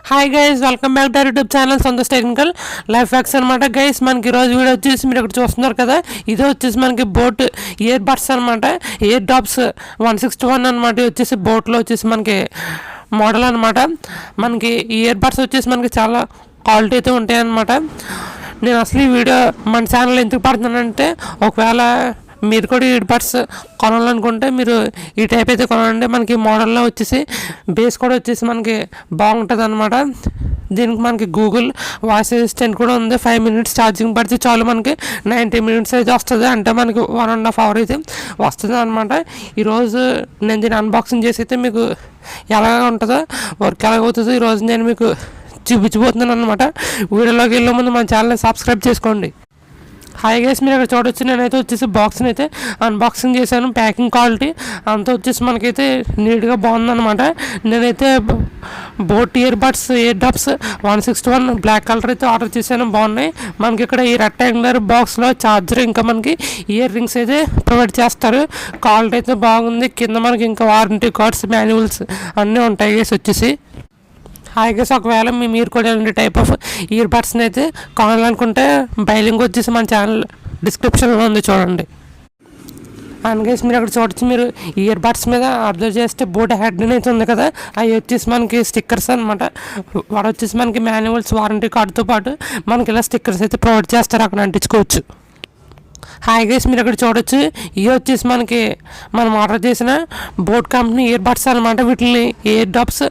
Hi guys, welcome back to YouTube channel Santosh technical life hacks అనమాట. Guys మనకి ఈరోజు video వచ్చేసి మీరు ఇక్కడ చూస్తున్నారు కదా, ఇదే వచ్చేసి మనకి బోట్ ఇయర్ బడ్స్ అనమాట. ఇయర్ డ్రాప్స్ 161 అనమాట. వచ్చేసి బోట్లో వచ్చేసి మనకి మోడల్ అనమాట. మనకి ఇయర్ బడ్స్ వచ్చేసి మనకి చాలా క్వాలిటీ అయితే ఉంటాయి అనమాట. నేను అసలు ఈ వీడియో మన ఛానల్ ఎందుకు పడుతున్నానంటే, ఒకవేళ మీరు కూడా ఇయర్ బడ్స్ కొనాలనుకుంటే మీరు ఈ టైప్ అయితే కొనాలంటే మనకి మోడల్లో వచ్చేసి బేస్ కూడా వచ్చేసి మనకి బాగుంటుంది అనమాట. దీనికి మనకి గూగుల్ వాయిస్ అసిస్టెంట్ కూడా ఉంది. 5 minutes ఛార్జింగ్ పడితే చాలు మనకి 90 minutes అయితే వస్తుంది. అంటే మనకి 1.5 hour అయితే వస్తుంది అనమాట. ఈరోజు నేను దీన్ని అన్బాక్సింగ్ చేసి అయితే మీకు ఎలాగ ఉంటుందో, వర్క్ ఎలాగవుతుందో ఈరోజు నేను మీకు చూపించబోతున్నాను అనమాట. వీడియోలోకి వెళ్ళే ముందు మన ఛానల్ని సబ్స్క్రైబ్ చేసుకోండి. హాయ్ గైస్, మీరు ఇక్కడ చూడొచ్చు, నేనైతే వచ్చేసి బాక్స్ని అయితే అన్బాక్సింగ్ చేశాను. ప్యాకింగ్ క్వాలిటీ అంతా వచ్చేసి మనకైతే నీట్గా బాగుందన్నమాట. నేనైతే boAt ear buds airdopes 161 black colour అయితే ఆర్డర్ చేశాను. బాగున్నాయి. మనకి ఇక్కడ ఈ రెక్టాంగులర్ బాక్స్లో ఛార్జర్, ఇంకా మనకి ఇయర్ రింగ్స్ అయితే ప్రొవైడ్ చేస్తారు. క్వాలిటీ అయితే బాగుంది. కింద మనకి ఇంకా వారంటీ కార్డ్స్, మాన్యువల్స్ అన్నీ ఉంటాయి గైస్ వచ్చేసి. హాయ్ గైస్, ఒకవేళ మీరు కూడా ఇలాంటి టైప్ ఆఫ్ ఇయర్ బడ్స్ని అయితే కొనాలనుకుంటే బైలింగ్ వచ్చేసి మన ఛానల్ డిస్క్రిప్షన్లో ఉంది, చూడండి. అండ్ గైస్ మీరు అక్కడ చూడొచ్చు, మీరు ఇయర్ బడ్స్ మీద అబ్జర్వ్ చేస్తే బోట్ హెడ్ అయితే ఉంది కదా, అవి వచ్చేసి మనకి స్టిక్కర్స్ అనమాట. వాడు వచ్చేసి మనకి మాన్యువల్స్, వారంటీ కార్డుతో పాటు మనకి ఇలా స్టిక్కర్స్ అయితే ప్రొవైడ్ చేస్తారు, అక్కడ అంటించుకోవచ్చు. హాయ్ గైస్, మీరు అక్కడ చూడొచ్చు, ఇవి వచ్చేసి మనకి మనం ఆర్డర్ చేసిన బోట్ కంపెనీ ఇయర్ బడ్స్ అనమాట. వీటిని ఇయర్ డ్రాప్స్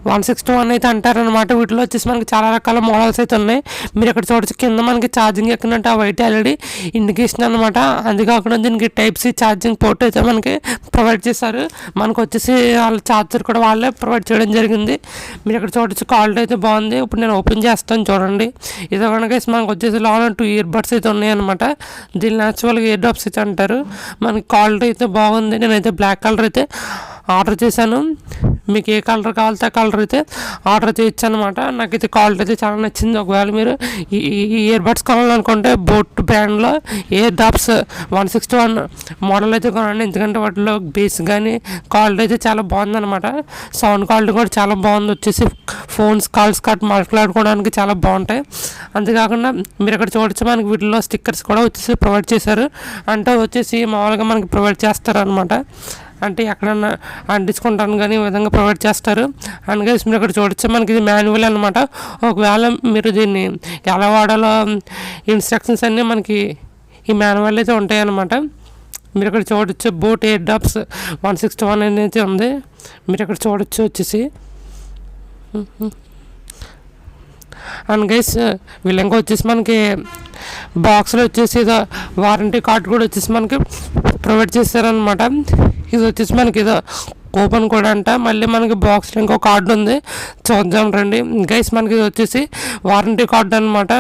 161 అయితే అంటారనమాట. వీటిలో వచ్చేసి మనకి చాలా రకాల మోడల్స్ అయితే ఉన్నాయి. మీరు ఇక్కడ చూడొచ్చు, కింద మనకి ఛార్జింగ్ ఎక్కినట్టు ఆ వైట్ ఎల్ఈడి ఇండికేషన్ అనమాట. అంతేకాకుండా దీనికి టైప్ సి ఛార్జింగ్ పోర్ట్ అయితే మనకి ప్రొవైడ్ చేశారు. మనకు వచ్చేసి వాళ్ళ ఛార్జర్ కూడా వాళ్ళే ప్రొవైడ్ చేయడం జరిగింది. మీరు ఇక్కడ చూడొచ్చు, క్వాలిటీ అయితే బాగుంది. ఇప్పుడు నేను ఓపెన్ చేస్తాను, చూడండి. ఇదే కనుక మనకు వచ్చేసి లోన 2 ఇయర్ బడ్స్ అయితే ఉన్నాయన్నమాట. దీన్ని యాక్చువల్గా ఇయర్ డ్రాప్స్ అయితే అంటారు. మనకి క్వాలిటీ అయితే బాగుంది. నేనైతే బ్లాక్ కలర్ అయితే ఆర్డర్ చేశాను. మీకు ఏ కలర్ కావాలితే ఆ కలర్ అయితే ఆర్డర్ చేయొచ్చు అనమాట. నాకైతే క్వాలిటీ అయితే చాలా నచ్చింది. ఒకవేళ మీరు ఈ ఇయర్ బడ్స్ కొనాలనుకుంటే బోట్ బ్రాండ్లో ఇయర్ డ్రాప్స్ 161 మోడల్ అయితే కొనండి. ఎందుకంటే వాటిలో బేస్ కానీ క్వాలిటీ అయితే చాలా బాగుందన్నమాట. సౌండ్ క్వాలిటీ కూడా చాలా బాగుంది. వచ్చేసి ఫోన్స్ కాల్స్ మాట్లాడుకోవడానికి చాలా బాగుంటాయి. అంతేకాకుండా మీరు ఇక్కడ చూడొచ్చు, మనకి వీటిలో స్టిక్కర్స్ కూడా వచ్చేసి ప్రొవైడ్ చేశారు. అంటే వచ్చేసి మామూలుగా మనకి ప్రొవైడ్ చేస్తారు అనమాట. అంటే ఎక్కడన్నా అంటించుకుంటాను కానీ ఈ విధంగా ప్రొవైడ్ చేస్తారు. అందుకే మీరు ఇక్కడ చూడొచ్చు, మనకి ఇది మాన్యువల్ అనమాట. ఒకవేళ మీరు దీన్ని ఎలా వాడాలో ఇన్స్ట్రక్షన్స్ అన్నీ మనకి ఈ మాన్యువల్ అయితే ఉంటాయి అన్నమాట. మీరు ఇక్కడ చూడొచ్చు, బోట్ ఇయర్ డ్రాప్స్ 161 అనేది ఉంది. మీరు ఇక్కడ చూడొచ్చు వచ్చేసి. అండ్ గైస్, వీళ్ళు ఇంకా వచ్చేసి మనకి బాక్స్లో వచ్చేసి ఏదో వారంటీ కార్డు కూడా వచ్చేసి మనకి ప్రొవైడ్ చేస్తారనమాట. ఇది వచ్చేసి మనకి ఏదో కూపన్ కూడా అంట. మళ్ళీ మనకి బాక్స్లో ఇంకో కార్డు ఉంది, చూద్దాం రండి. గైస్, మనకి ఇది వచ్చేసి వారంటీ కార్డు అనమాట.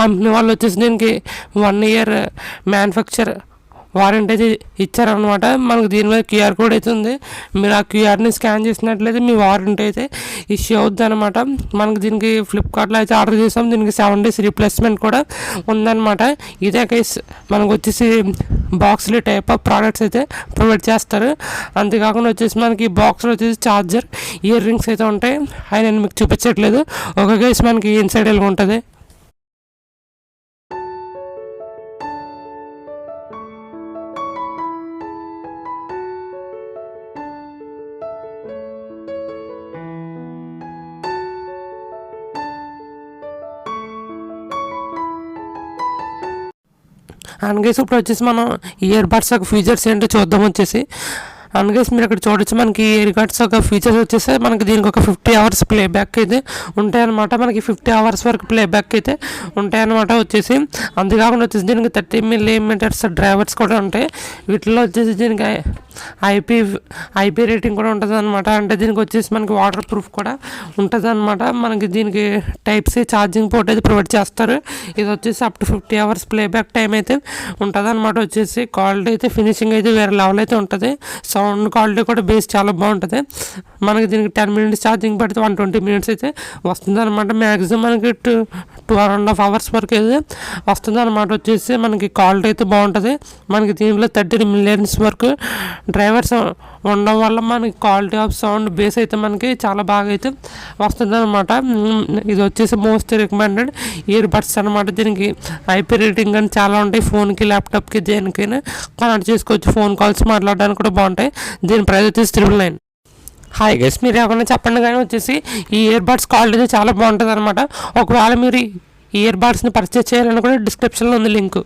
కంపెనీ వాళ్ళు వచ్చేసి దీనికి 1 year మ్యానుఫ్యాక్చర్ వారంటీ అయితే ఇచ్చారనమాట. మనకు దీని మీద QR కోడ్ అయితే ఉంది. మీరు ఆ QRని స్కాన్ చేసినట్లయితే మీ వారంటీ అయితే ఇష్యూ అవుద్ది అనమాట. మనకు దీనికి ఫ్లిప్కార్ట్లో అయితే ఆర్డర్ చేసాం. దీనికి 7 days రీప్లేస్మెంట్ కూడా ఉందన్నమాట. ఇదే కేస్ మనకు వచ్చేసి బాక్స్లో టైప్ ఆఫ్ ప్రోడక్ట్స్ అయితే ప్రొవైడ్ చేస్తారు. అంతేకాకుండా వచ్చేసి మనకి బాక్స్లో వచ్చేసి ఛార్జర్, ఇయర్ రింగ్స్ అయితే ఉంటాయి. అవి నేను మీకు చూపించట్లేదు. ఒక కేస్ మనకి ఇన్సైడ్ వెళ్ళి ఉంటుంది. అనగేసి ఇప్పుడు వచ్చేసి మనం ఇయర్ బడ్స్ యొక్క ఫీచర్స్ ఏంటో చూద్దాం వచ్చేసి. అనగేసి మీరు ఇక్కడ చూడొచ్చు, మనకి ఇయర్ బడ్స్ యొక్క ఫీచర్స్ వచ్చేసి మనకి దీనికి ఒక 50 hours ప్లేబ్యాక్ అయితే ఉంటాయన్నమాట. మనకి 50 hours వరకు ప్లేబ్యాక్ అయితే ఉంటాయన్నమాట వచ్చేసి. అంతేకాకుండా వచ్చేసి దీనికి 30 mm డ్రైవర్స్ కూడా ఉంటాయి. వీటిలో వచ్చేసి దీనికి ఐపీ రేటింగ్ కూడా ఉంటుంది అనమాట. అంటే దీనికి వచ్చేసి మనకి వాటర్ ప్రూఫ్ కూడా ఉంటుంది అనమాట. మనకి దీనికి టైప్ సి ఛార్జింగ్ పోర్ట్ అయితే ప్రొవైడ్ చేస్తారు. ఇది వచ్చేసి up to 50 hours playback time అయితే ఉంటుంది అనమాట. వచ్చేసి క్వాలిటీ అయితే ఫినిషింగ్ అయితే వేరే లెవెల్ అయితే ఉంటుంది. సౌండ్ సౌండ్ క్వాలిటీ కూడా బేస్ చాలా బాగుంటుంది. మనకి దీనికి 10 minutes ఛార్జింగ్ పెడితే 120 minutes అయితే వస్తుంది అనమాట. మ్యాక్సిమం మనకి 2.5 hours వరకు అయితే వస్తుంది అనమాట. వచ్చేసి మనకి క్వాలిటీ అయితే బాగుంటుంది. మనకి దీంట్లో 13 millions వరకు డ్రైవర్స్ ఉండడం వల్ల మనకి క్వాలిటీ ఆఫ్ సౌండ్ బేస్ అయితే మనకి చాలా బాగా అయితే వస్తుంది అనమాట. ఇది వచ్చేసి మోస్ట్ రికమెండెడ్ ఇయర్ బడ్స్ అనమాట. దీనికి ఐపీ రేటింగ్ అని చాలా ఉంటాయి. ఫోన్కి, ల్యాప్టాప్కి, దేనికైనా కనెక్ట్ చేసుకోవచ్చు. ఫోన్ కాల్స్ మాట్లాడడానికి కూడా బాగుంటాయి. దీని ప్రైస్ వచ్చేసి 999. హాయ్ గైస్, మీరు ఏమన్నా చెప్పండి. కానీ వచ్చేసి ఈ ఇయర్ బడ్స్ క్వాలిటీ అయితే చాలా బాగుంటుంది అనమాట. ఒకవేళ మీరు ఈ ఇయర్ బడ్స్ని పర్చేస్ చేయాలని కూడా డిస్క్రిప్షన్లో ఉంది లింక్.